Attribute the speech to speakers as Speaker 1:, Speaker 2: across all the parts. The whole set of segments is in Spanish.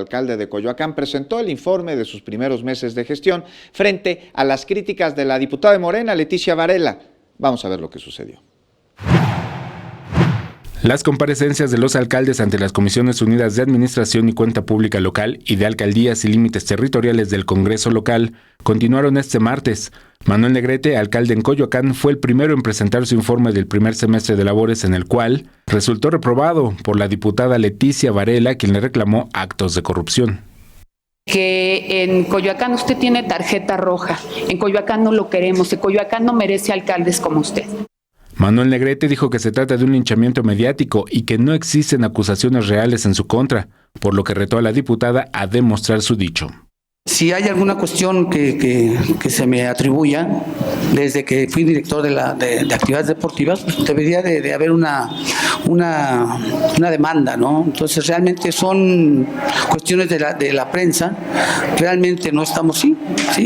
Speaker 1: alcalde de Coyoacán presentó el informe de sus primeros meses de gestión frente a las críticas de la diputada de Morena, Leticia Varela. Vamos a ver lo que sucedió.
Speaker 2: Las comparecencias de los alcaldes ante las Comisiones Unidas de Administración y Cuenta Pública Local y de Alcaldías y Límites Territoriales del Congreso Local continuaron este martes. Manuel Negrete, alcalde en Coyoacán, fue el primero en presentar su informe del primer semestre de labores, en el cual resultó reprobado por la diputada Leticia Varela, quien le reclamó actos de corrupción.
Speaker 3: Que en Coyoacán usted tiene tarjeta roja, en Coyoacán no lo queremos, en Coyoacán no merece alcaldes como usted.
Speaker 2: Manuel Negrete dijo que se trata de un linchamiento mediático y que no existen acusaciones reales en su contra, por lo que retó a la diputada a demostrar su dicho.
Speaker 4: Si hay alguna cuestión que se me atribuya, desde que fui director de actividades deportivas, pues debería de haber una demanda, ¿no? Entonces realmente son cuestiones de la prensa, realmente no estamos, sí,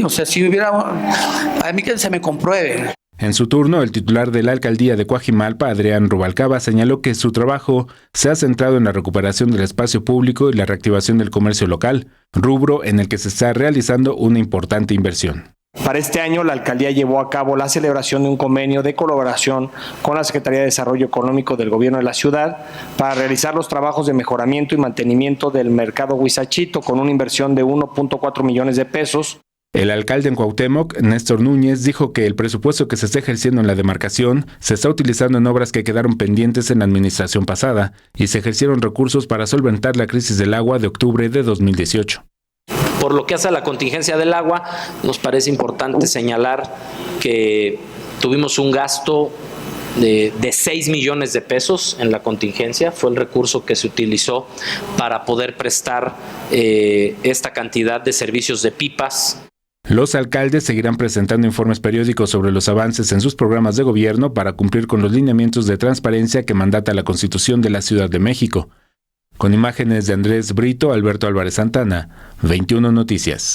Speaker 4: o sea, si hubiera, a mí que se me compruebe.
Speaker 2: En su turno, el titular de la alcaldía de Coajimalpa, Adrián Rubalcaba, señaló que su trabajo se ha centrado en la recuperación del espacio público y la reactivación del comercio local, rubro en el que se está realizando una importante inversión.
Speaker 5: Para este año, la alcaldía llevó a cabo la celebración de un convenio de colaboración con la Secretaría de Desarrollo Económico del Gobierno de la ciudad para realizar los trabajos de mejoramiento y mantenimiento del mercado Huizachito con una inversión de 1.4 millones de pesos.
Speaker 2: El alcalde en Cuauhtémoc, Néstor Núñez, dijo que el presupuesto que se está ejerciendo en la demarcación se está utilizando en obras que quedaron pendientes en la administración pasada y se ejercieron recursos para solventar la crisis del agua de octubre de 2018.
Speaker 6: Por lo que hace a la contingencia del agua, nos parece importante señalar que tuvimos un gasto de 6 millones de pesos en la contingencia. Fue el recurso que se utilizó para poder prestar esta cantidad de servicios de pipas.
Speaker 2: Los alcaldes seguirán presentando informes periódicos sobre los avances en sus programas de gobierno para cumplir con los lineamientos de transparencia que mandata la Constitución de la Ciudad de México. Con imágenes de Andrés Brito, Alberto Álvarez Santana, 21 Noticias.